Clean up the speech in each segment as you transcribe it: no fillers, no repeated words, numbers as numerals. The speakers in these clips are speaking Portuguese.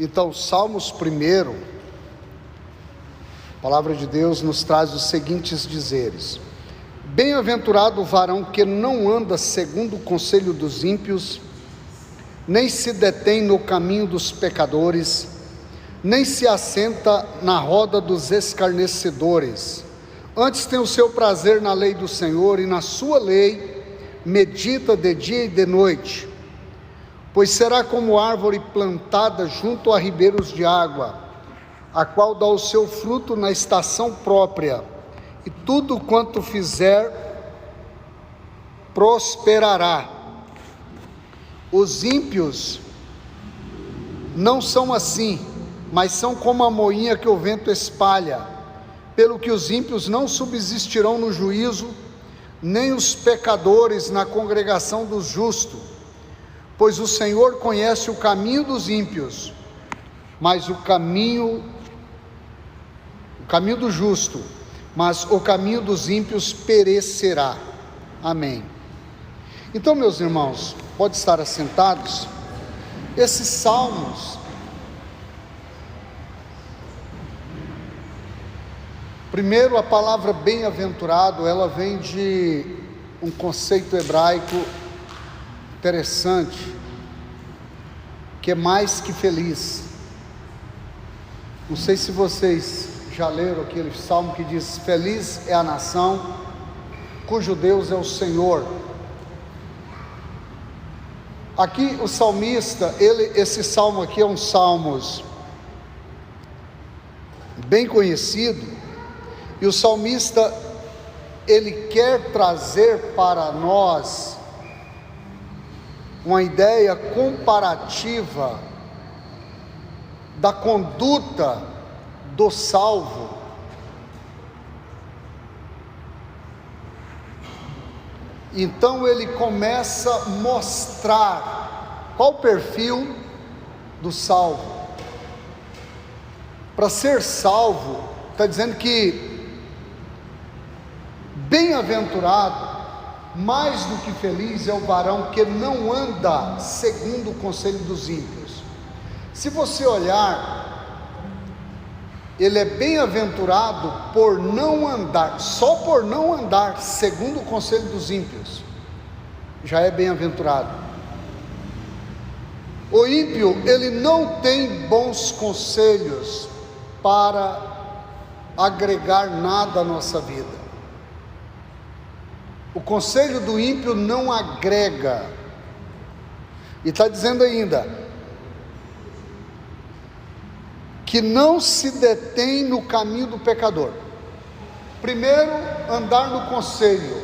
Então, Salmos 1, a palavra de Deus nos traz os seguintes dizeres: Bem-aventurado o varão que não anda segundo o conselho dos ímpios, nem se detém no caminho dos pecadores, nem se assenta na roda dos escarnecedores. Antes tem o seu prazer na lei do Senhor, e na sua lei medita de dia e de noite. Pois será como árvore plantada junto a ribeiros de água, a qual dá o seu fruto na estação própria, e tudo quanto fizer prosperará. Os ímpios não são assim, mas são como a moinha que o vento espalha. Pelo que os ímpios não subsistirão no juízo, nem os pecadores na congregação dos justos. Pois o Senhor conhece o caminho dos ímpios, mas o caminho do justo, mas o caminho dos ímpios perecerá. Amém. Então, meus irmãos, pode estar assentados. Esses salmos, primeiro, a palavra bem-aventurado, ela vem de um conceito hebraico interessante, que é mais que feliz. Não sei se vocês já leram aquele salmo que diz: feliz é a nação cujo Deus é o Senhor. Aqui o salmista, esse salmo aqui é um salmo bem conhecido, e o salmista, ele quer trazer para nós uma ideia comparativa da conduta do salvo. Então ele começa a mostrar qual o perfil do salvo. Para ser salvo, está dizendo que bem-aventurado, mais do que feliz é o varão que não anda segundo o conselho dos ímpios. Se você olhar, ele é bem-aventurado por não andar, só por não andar segundo o conselho dos ímpios, já é bem-aventurado. O ímpio, ele não tem bons conselhos para agregar nada à nossa vida. O conselho do ímpio não agrega. E está dizendo ainda que não se detém no caminho do pecador. Primeiro, andar no conselho.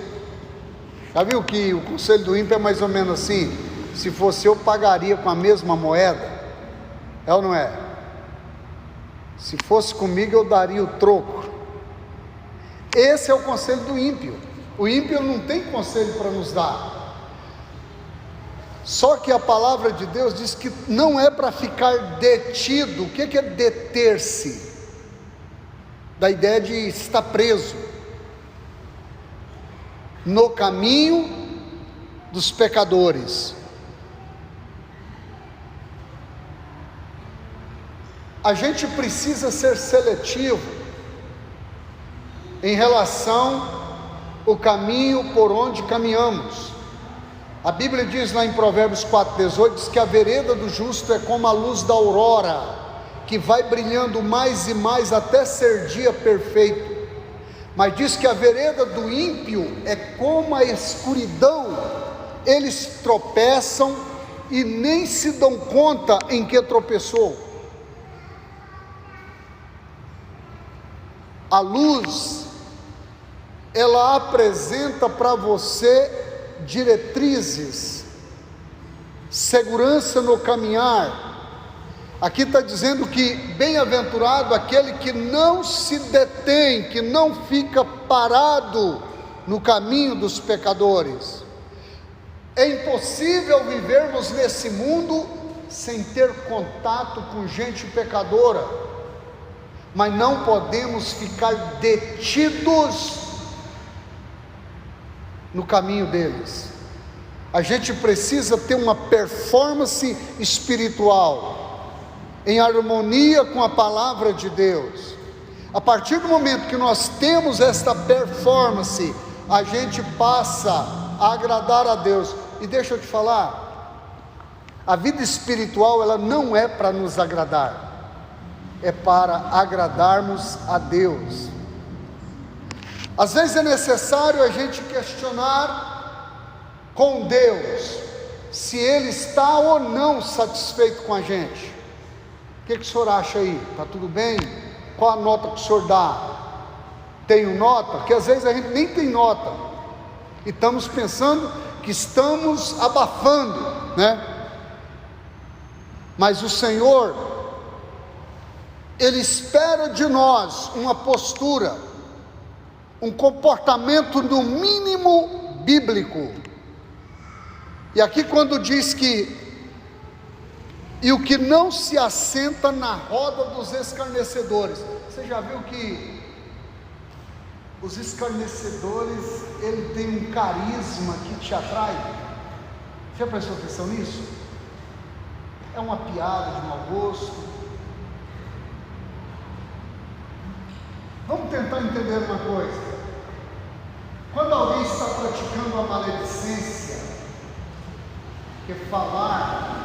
Já viu que o conselho do ímpio é mais ou menos assim: se fosse eu, pagaria com a mesma moeda? É ou não é? Se fosse comigo, eu daria o troco. Esse é o conselho do ímpio. O ímpio não tem conselho para nos dar. Só que a palavra de Deus diz que não é para ficar detido. O que é deter-se? Da ideia de estar preso no caminho dos pecadores. A gente precisa ser seletivo em relação ao caminho por onde caminhamos. A Bíblia diz lá em Provérbios 4,18, diz que a vereda do justo é como a luz da aurora, que vai brilhando mais e mais até ser dia perfeito. Mas diz que a vereda do ímpio é como a escuridão. Eles tropeçam e nem se dão conta em que tropeçou. A luz, ela apresenta para você diretrizes, segurança no caminhar. Aqui está dizendo que bem-aventurado aquele que não se detém, que não fica parado no caminho dos pecadores. É impossível vivermos nesse mundo sem ter contato com gente pecadora, mas não podemos ficar detidos no caminho deles. A gente precisa ter uma performance espiritual. em harmonia com a palavra de Deus. A partir do momento que nós temos esta performance, a gente passa a agradar a Deus. E deixa eu te falar, a vida espiritual ela não é para nos agradar, é para agradarmos a Deus. Às vezes é necessário a gente questionar com Deus se Ele está ou não satisfeito com a gente. O que o senhor acha aí? Está tudo bem? Qual a nota que o senhor dá? Tenho nota? Porque às vezes a gente nem tem nota e estamos pensando que estamos abafando, né? Mas o Senhor, Ele espera de nós uma postura, um comportamento no mínimo bíblico. E aqui quando diz que e o que não se assenta na roda dos escarnecedores, você já viu que os escarnecedores, ele tem um carisma que te atrai? Já prestou atenção nisso? É uma piada de mau gosto. Vamos tentar entender uma coisa. Quando alguém está praticando a maledicência, que é falar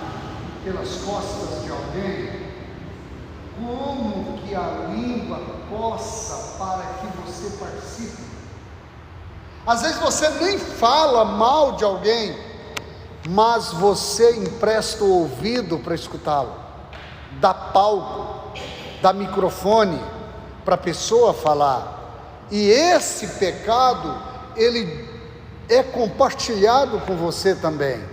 pelas costas de alguém, como que a língua coça para que você participe? Às vezes você nem fala mal de alguém, mas você empresta o ouvido para escutá-lo, dá palco, dá microfone para a pessoa falar, e esse pecado, ele é compartilhado com você também.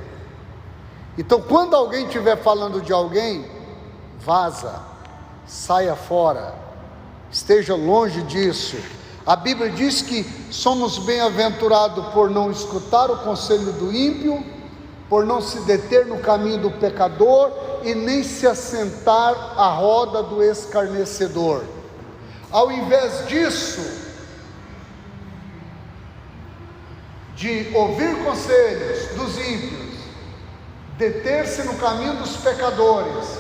Então quando alguém estiver falando de alguém, vaza, saia fora, esteja longe disso. A Bíblia diz que somos bem-aventurados por não escutar o conselho do ímpio, por não se deter no caminho do pecador e nem se assentar à roda do escarnecedor. Ao invés disso, de ouvir conselhos dos ímpios, deter-se no caminho dos pecadores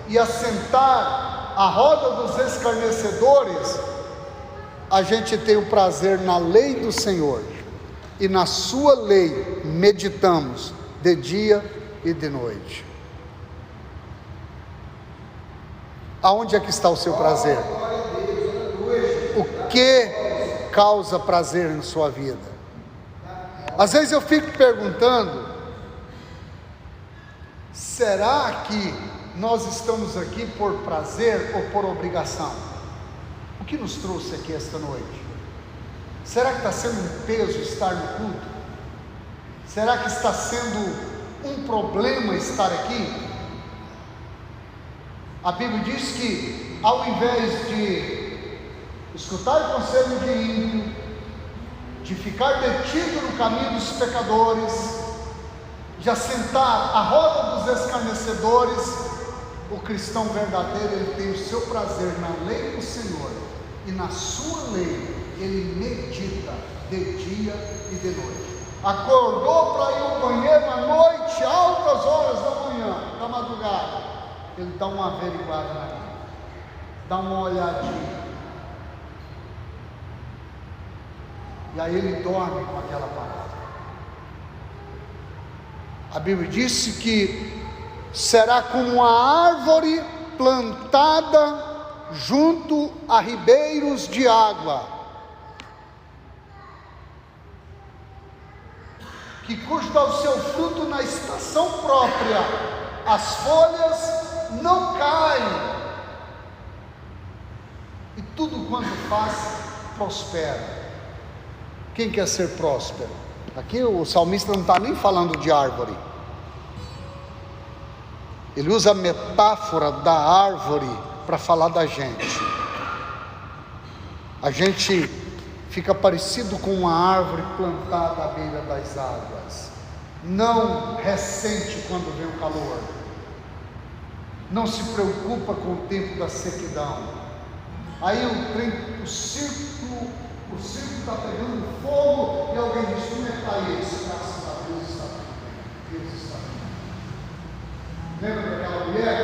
e assentar à roda dos escarnecedores, a gente tem o prazer na lei do Senhor, e na sua lei meditamos de dia e de noite. Aonde é que está o seu prazer? O que causa prazer em sua vida? Às vezes eu fico perguntando, será que nós estamos aqui por prazer ou por obrigação? O que nos trouxe aqui esta noite? Será que está sendo um peso estar no culto? Será que está sendo um problema estar aqui? A Bíblia diz que ao invés de escutar o conselho de ímpio, de ficar detido no caminho dos pecadores, de assentar à roda dos escarnecedores, o cristão verdadeiro, ele tem o seu prazer na lei do Senhor, e na sua lei ele medita de dia e de noite. Acordou para ir ao banheiro à noite, altas horas da manhã, da madrugada, ele dá uma averiguada na vida, dá uma olhadinha, e aí ele dorme com aquela palavra. A Bíblia disse que será como uma árvore plantada junto a ribeiros de água, que cujo dá o seu fruto na estação própria, as folhas não caem, e tudo quanto faz prospera. Quem quer ser próspero? Aqui o salmista não está nem falando de árvore, ele usa a metáfora da árvore para falar da gente. A gente fica parecido com uma árvore plantada à beira das águas, não ressente quando vem o calor, não se preocupa com o tempo da sequidão. Aí o círculo está pegando fogo e alguém diz: como é que está isso? Graças a Deus está tudo bem, Deus está bem. Lembra daquela mulher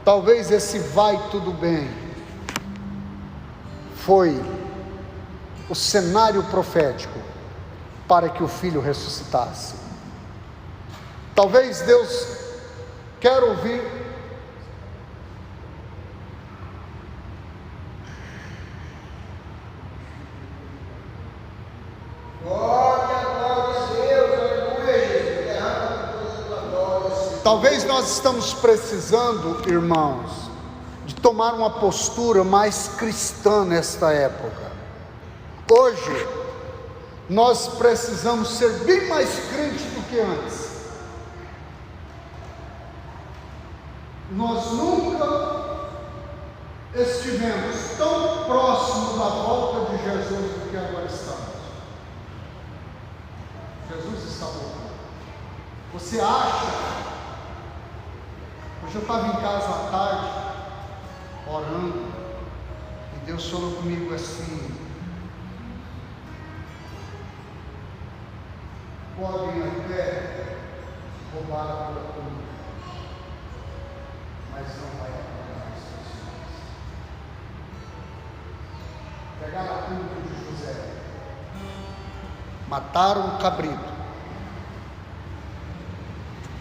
Talvez esse vai tudo bem foi o cenário profético para que o filho ressuscitasse. Talvez Deus quer ouvir talvez nós estamos precisando, irmãos, de tomar uma postura mais cristã nesta época. Hoje nós precisamos ser bem mais crentes do que antes. Nós nunca estivemos tão próximos da volta de Jesus do que agora estamos. Jesus está voltando. Você acha? Hoje eu estava em casa à tarde, orando, e Deus falou comigo assim: podem até roubar a tua túnica, mas não vai apagar as suas mãos. Pegaram a túnica de José, mataram o cabrito,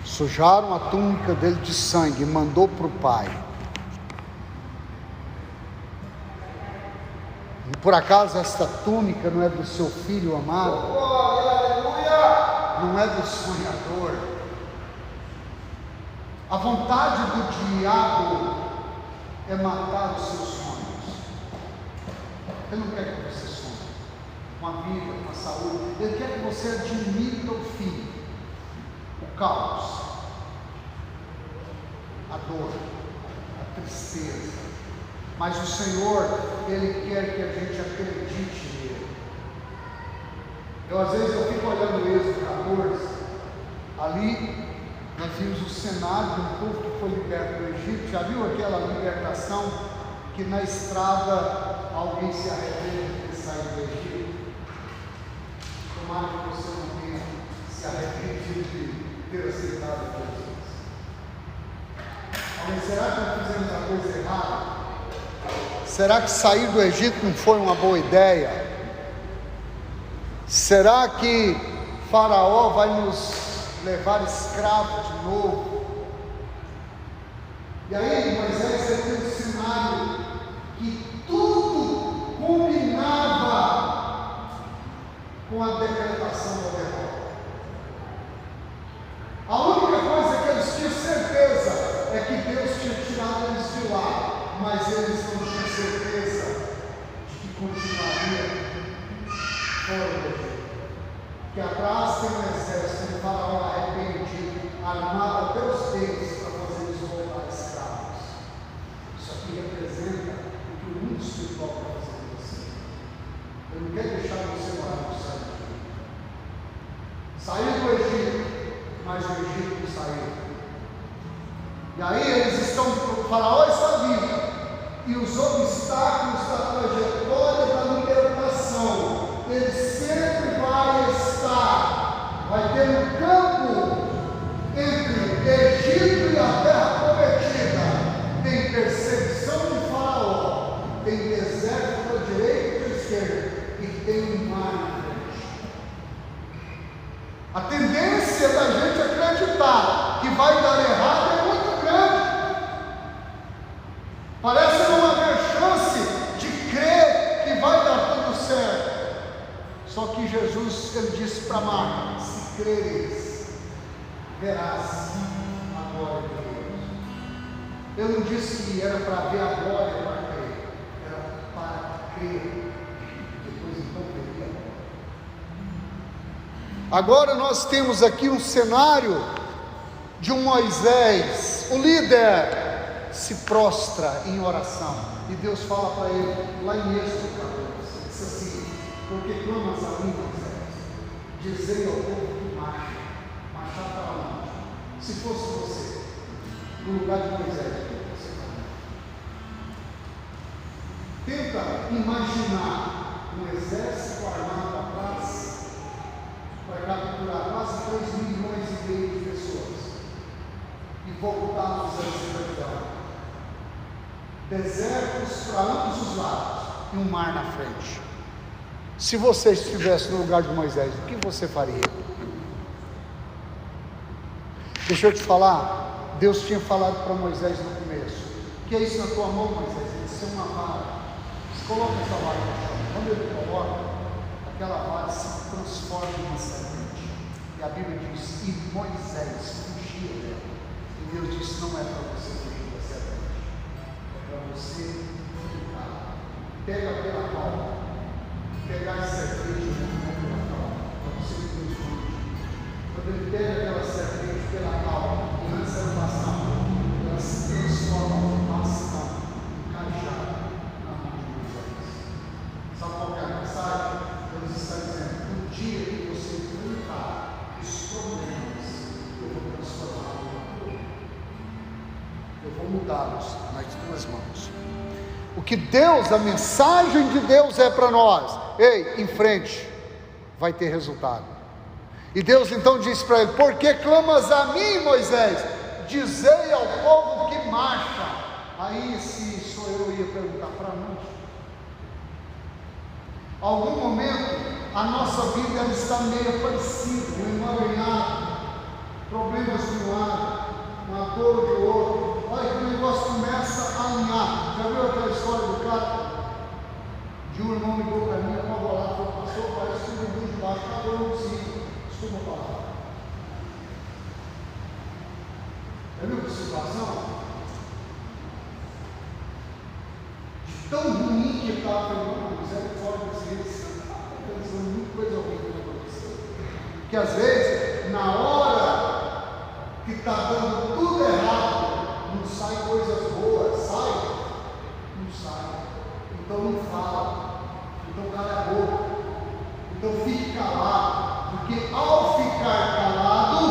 sujaram a túnica dele de sangue e mandou para o pai. E por acaso esta túnica não é do seu filho amado? Não é do sonhador? A vontade do diabo é matar os seus sonhos. Ele não quer que você sonhe com a vida, com a saúde. Ele quer que você admita o fim, o caos, a dor, a tristeza. Mas o Senhor, Ele quer que a gente acredite nele. Às vezes eu fico olhando o Êxodo 14, ali nós vimos o cenário de um povo que foi liberto do Egito. Já viu aquela libertação que na estrada alguém se arrepende de ter saído do Egito? Tomara que você não tenha se arrependido de ter aceitado Jesus. Mas será que nós fizemos a coisa errada? Será que sair do Egito não foi uma boa ideia? Será que Faraó vai nos levar escravos de novo? E aí Moisés tem um cenário que tudo combinava com a decretação da derrota. A única coisa que eles tinham certeza é que Deus tinha tirado eles de lá, mas eles não tinham certeza de que continuaria fora do Egito. Que atrás tem um exército de Faraó arrependido, armado até os dentes para fazer eles voltar escravos. Isso aqui representa o que o mundo espiritual está fazendo com você. Ele não quer deixar você morar no céu. Saiu do Egito, mas o Egito não saiu. E aí eles estão, o Faraó está vivo, e os obstáculos da trajetória da libertação, ele sempre vai estar, vai ter um campo entre Egito e a terra prometida. Tem perseguição de Faraó, tem deserto para a direita e para a esquerda, e tem um mar na frente. A tendência da gente acreditar que vai dar errado é muito grande. Parece não haver chance de crer que vai dar tudo certo. Só que Jesus, ele disse para Marta: se creres, verás a glória de Deus. Ele não disse que era para ver a glória para crer, era para crer. Depois então veria a glória. Agora nós temos aqui um cenário de um Moisés, o líder, se prostra em oração, e Deus fala para ele, lá em Êxodo 14, diz assim: porque clamas a mim, Moisés, dizei ao povo que marchar para onde? Se fosse você, no lugar de Moisés, você faria? Tenta imaginar um exército armado atrás para capturar quase 3,5 milhões de pessoas e voltarmos à escravidão. desertos para ambos os lados e um mar na frente. Se você estivesse no lugar de Moisés, o que você faria? Deixa eu te falar, Deus tinha falado para Moisés no começo: o que é isso na tua mão, Moisés? Ele disse: é uma vara. Você coloca essa vara no chão. Quando ele coloca, aquela vara se transforma em uma serpente. E a Bíblia diz: e Moisés fugia dela. E Deus disse: não é para você fugir da serpente, é para você ficar. Pega pela palma. Pegar a serpente pela palma, para você Deus fugir. Quando ele pega aquela serpente pela palma, e antes era bastão, ela se transforma em bastão, em cajado na mão de Moisés. Sabe qual é a mensagem? Deus está dizendo: no dia que você enfrentar os problemas, eu vou transformá-los. Eu vou mudá-los nas tuas mãos. O que Deus, a mensagem de Deus é para nós: ei, em frente, vai ter resultado. E Deus então disse para ele: por que clamas a mim, Moisés? Dizei ao povo que marcha. Aí, se sou eu, ia perguntar para nós. Algum momento, a nossa vida ela está meio parecida, um emaranhado, problemas de um lado, uma dor de outro. Olha que o negócio começa a alinhar. Já viu aquela história do cara? De um irmão ligou para mim, apavorado, falou: pastor, parece que o de baixo está dando sim. Desculpa a palavra. Já viu que situação? De tão ruim que estava falando, misericórdia desse, está pensando muita coisa ruim que aconteceu. Porque às vezes, na hora que está dando tudo errado, não sai coisas boas, sai? Não sai. Então não fala, então cala a boca, então fique calado, porque ao ficar calado,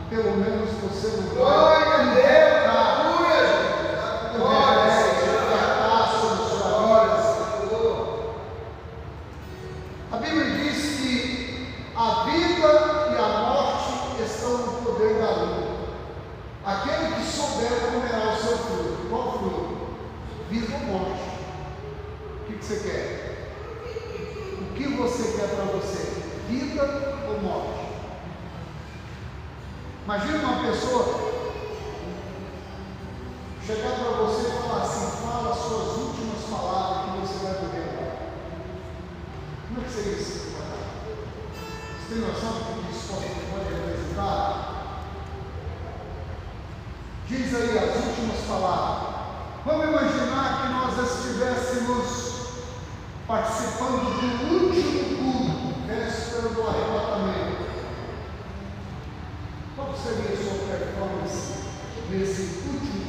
pelo menos você não vai envergar o revés, o fracasso na sua vida. A Bíblia diz que a vida e a morte estão no poder da língua. Aquele que souber comerá o seu fruto. Qual fruto? Vida ou morte? O que você quer? O que você quer para você? Vida ou morte? Imagina uma pessoa chegar para você e falar assim: fala as suas últimas palavras que você vai morrer. Como é que seria isso? Você tem noção do que isso pode representar? Diz aí as últimas palavras. Vamos imaginar que nós estivéssemos participando do último culto, véspera do arrebatamento. Qual seria a sua performance nesse último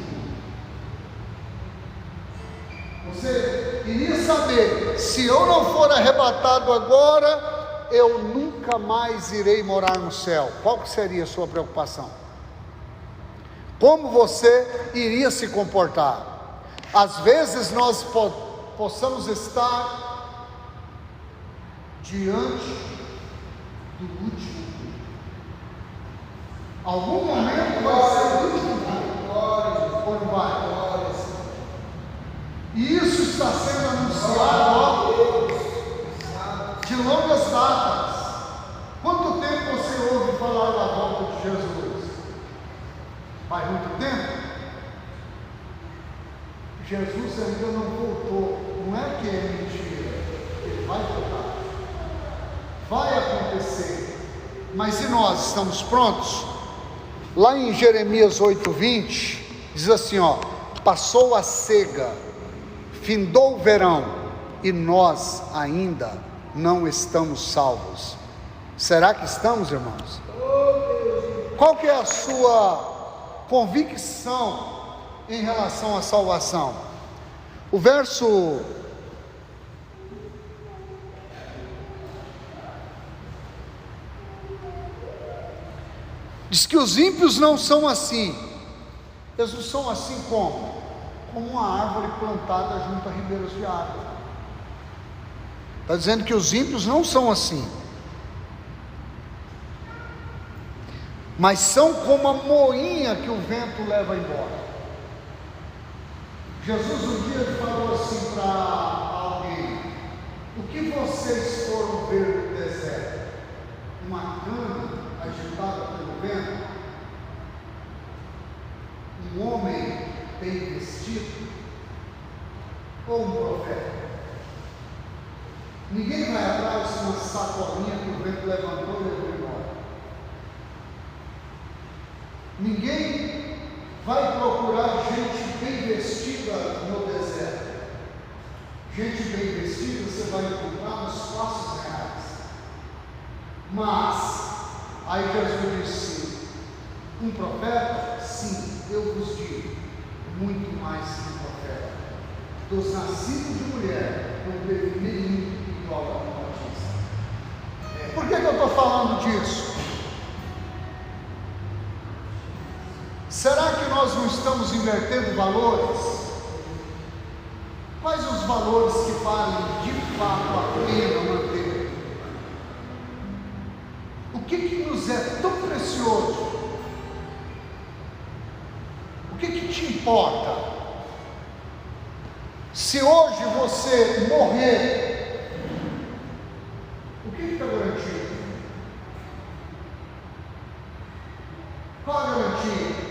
culto? Você iria saber: se eu não for arrebatado agora, eu nunca mais irei morar no céu. Qual que seria a sua preocupação? Como você iria se comportar? Às vezes nós possamos estar diante do último culto. Algum momento vai ser o último culto. Ou não vai? E isso está sendo anunciado de longas datas. Quanto tempo você ouve falar da volta de Jesus? Faz muito tempo? Jesus ainda não voltou. Não é que é mentira, ele vai voltar, vai acontecer. Mas e nós estamos prontos? Lá em Jeremias 8:20 diz assim: ó, passou a cega, findou o verão, e nós ainda não estamos salvos. Será que estamos, irmãos? Qual que é a sua convicção em relação à salvação? O verso diz que os ímpios não são assim. Eles não são assim como uma árvore plantada junto a ribeiros de água. Está dizendo que os ímpios não são assim, mas são como a moinha que o vento leva embora. Jesus um dia falou assim para alguém: o que vocês foram ver no deserto? Uma cana agitada pelo vento? Um homem bem vestido? Ou um profeta? Ninguém vai atrás de uma sacolinha que o vento levantou e levou embora. Ninguém vai procurar gente bem vestida no deserto. Gente bem vestida você vai encontrar nos passos reais. Mas, aí Jesus disse: um profeta? Sim, eu vos digo, muito mais que um profeta. Dos nascidos de mulher, não teve nenhum igual a João Batista. Por que eu estou falando disso? Será que nós não estamos invertendo valores? Quais os valores que valem de fato a pena manter? O que nos é tão precioso? O que te importa? Se hoje você morrer, o que está garantido? Qual a garantia?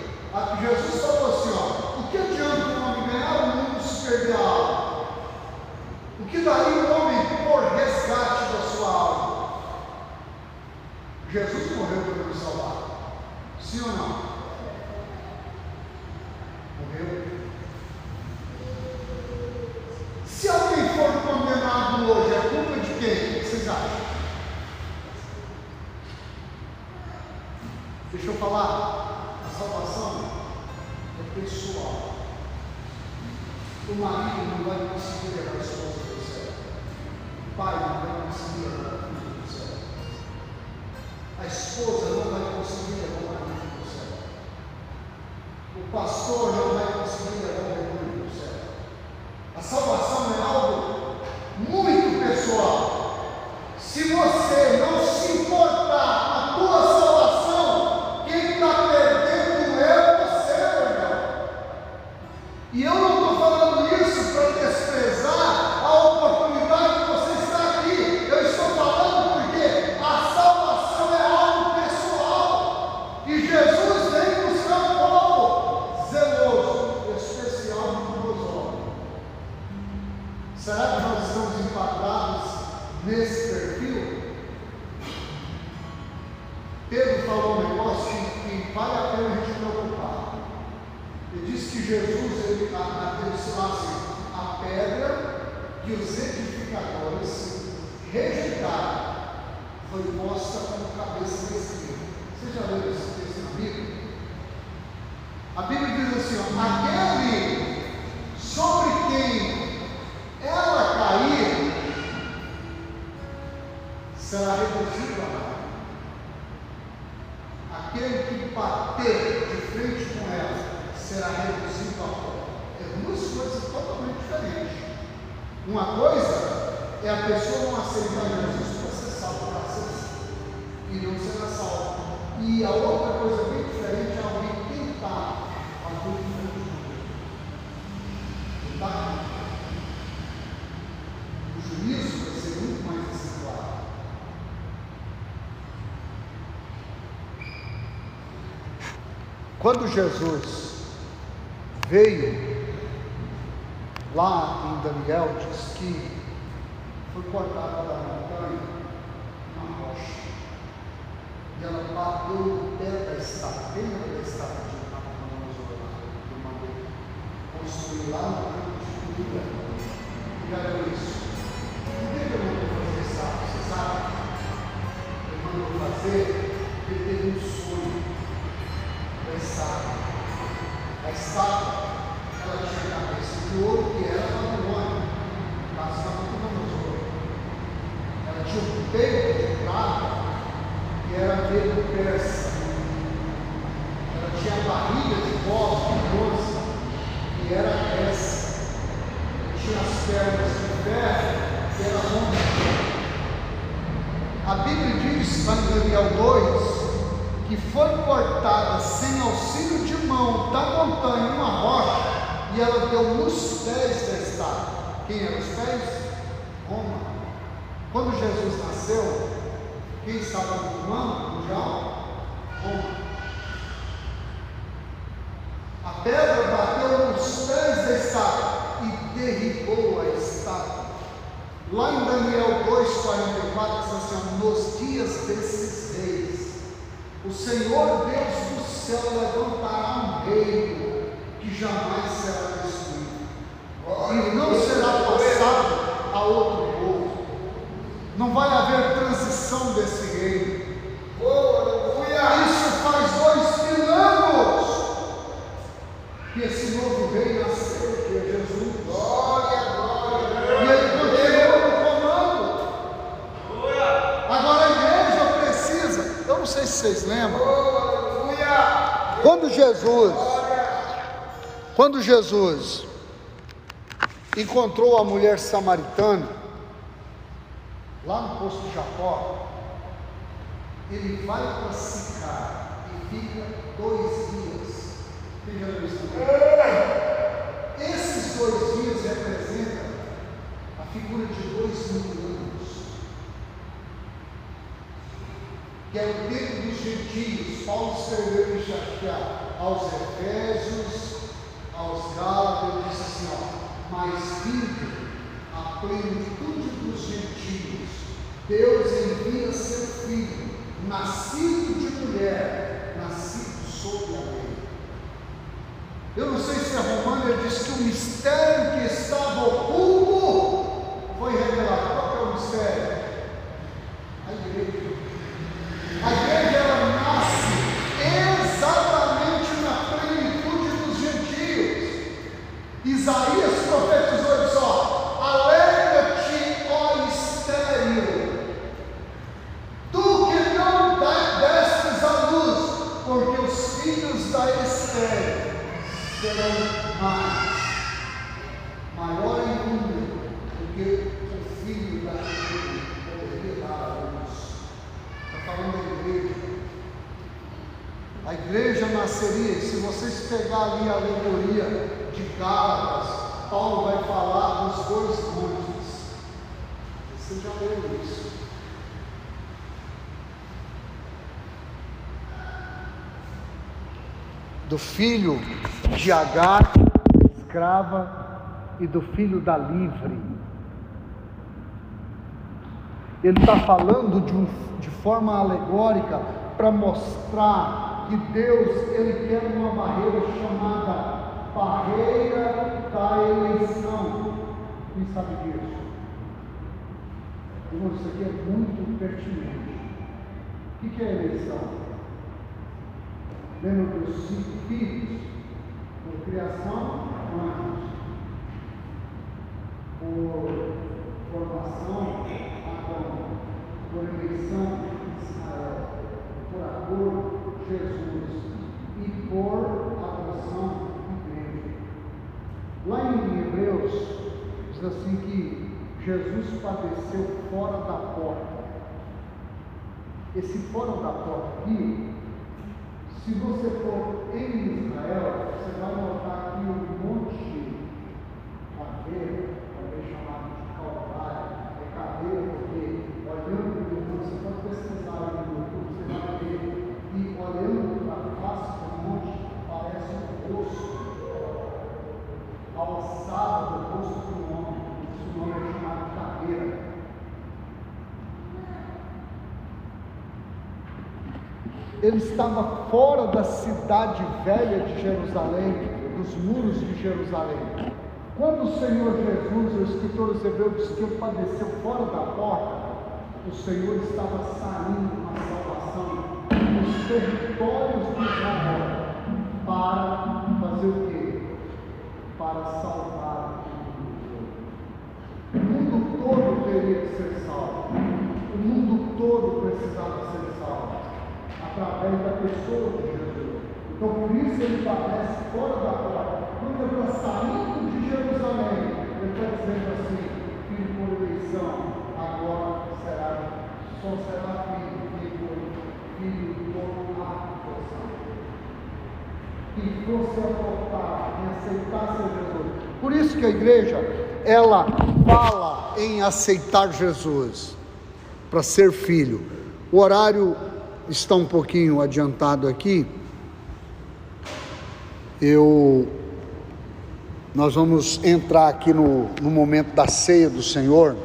Jesus falou assim: ó, o que adianta um homem ganhar o mundo se perder a alma? O que daria um homem por resgate da sua alma? Jesus morreu para nos salvar, sim ou não? Morreu. Se alguém for condenado hoje, é culpa de quem? O que vocês acham? Deixa eu falar. A salvação é pessoal. O marido não vai conseguir levar a esposa do céu. O pai não vai conseguir levar a filha do céu. A esposa não vai conseguir levar o marido do céu. O pastor não vai conseguir levar o rebanho do céu. A salvação é algo muito pessoal. Se você não se importar com a tua salvação, quem está perdendo é você, meu irmão. E eu não estou falando isso para desprezar a oportunidade de você estar aqui. Eu estou falando porque a salvação é algo pessoal. E Jesus vem buscar um povo zeloso, especial e rigoroso. Será que nós estamos enquadrados nesse perfil? Pedro falou um negócio que vale a pena a gente preocupar. Ele disse que Jesus, ele assim, a pedra que os edificadores rejeitaram foi posta como cabeça desse livro. Você já leu esse texto na Bíblia? A Bíblia diz assim: ó, aquele sobre quem ela cair será reduzido a nada. Aquele que bater de frente com ela será reduzido a pó. É duas coisas totalmente diferentes. Uma coisa é a pessoa não aceitar Jesus para ser salvo, para ser e não será salvo. E a outra coisa bem diferente é alguém tentar a coisa diferente. Tentar. O juízo vai ser muito mais acentuado. Quando Jesus veio lá em Daniel, diz que foi cortada da montanha uma rocha, e ela bateu no pé da estátua, bem na estátua de Nabucodonosor, construiu lá no campo de Judá. E olha isso. Por que ele mandou fazer estátua? Você sabe? Ele mandou fazer porque ele teve um sonho da estátua. A estátua, ela tinha a cabeça de ouro, que era Babilônia, caso da Nabucodonosor. Ela tinha um peito de prata, que era meio persa. Ela tinha a barriga de bronze, que era persa. Tinha as pernas de ferro, que era romana. A Bíblia diz, lá em Daniel 2, que foi cortada sem auxílio de mão da montanha uma rocha, e ela deu nos pés da estátua. Quem eram os pés? Roma. Quando Jesus nasceu, quem estava no comando mundial? Roma. A pedra bateu nos pés da estátua e derribou a estátua. Lá em Daniel 2,44 diz assim: nos dias desses reis, o Senhor Deus do céu levantará um reino que jamais será destruído, e não será passado a outro povo. Não vai haver transição desse reino. Isso faz 2000 anos que esse novo rei nasceu, que é Jesus. Glória, glória. E ele continua no comando. Agora a igreja precisa. Eu não sei se vocês lembram. Quando Jesus encontrou a mulher samaritana lá no poço de Jacó, ele vai para Sicar e fica 2 dias. Quem já viu isso? Esses 2 dias representam a figura de 2000 anos, que é o tempo dos gentios. Paulo escreveu em chatear aos Efésios, aos Gálatas, ele disse assim: mas vindo a plenitude dos gentios, Deus envia seu Filho, nascido de mulher, nascido sob a lei. Eu não sei se é romano, ele diz que o mistério que estava oculto foi revelado. Qual que é o mistério? A igreja. A igreja, ela nasce exatamente na plenitude dos gentios. Isaías profetizou isso: alegra-te, ó estéril, tu que não destes a luz, porque os filhos da estéril serão maior em número do que o filho da igreja poderia dar a luz. Está falando da igreja. A igreja nasceria. Se vocês pegarem ali a alegoria de Gálatas, Paulo vai falar dos 2 montes. Você já leu isso? Do filho de Agar, escrava, e do filho da livre. Ele está falando de forma alegórica para mostrar que Deus, ele quer uma barreira chamada barreira da eleição. Quem sabe disso? Irmão, isso aqui é muito pertinente. O que é eleição? Lembra dos 5 filhos? Por criação, anjos. Por formação, Adão. Por eleição, Israel. Por acordo, Jesus. E por adoção, igreja. Lá em Hebreus, diz assim que Jesus padeceu fora da porta. Esse fora da porta aqui, se você for em Israel, você vai notar que o monte cadeira, também chamado de Calvário, é cadeira porque, olhando para o monte, você pode pesquisar aí no YouTube, você vai ver, e olhando para a face do monte, parece um rosto, a alçada do rosto do homem. Esse nome é chamado de cadeira. Ele estava fora da cidade velha de Jerusalém, dos muros de Jerusalém. Quando o Senhor Jesus, o escritor dos Hebreus, diz que ele padeceu fora da porta, o Senhor estava saindo na salvação dos territórios de Israel para fazer o quê? Para salvar o mundo todo teria que ser salvo. O mundo todo precisava ser salvo através da pessoa de Jesus. Então, por isso ele padece fora da porta. Quando ele está saindo de Jerusalém, ele está dizendo assim: filho por eleição, agora só será filho por adoção. que fosse adotar e aceitasse Jesus. Por isso que a igreja, ela fala em aceitar Jesus, para ser filho. O horário está um pouquinho adiantado aqui. Nós vamos entrar aqui no momento da ceia do Senhor.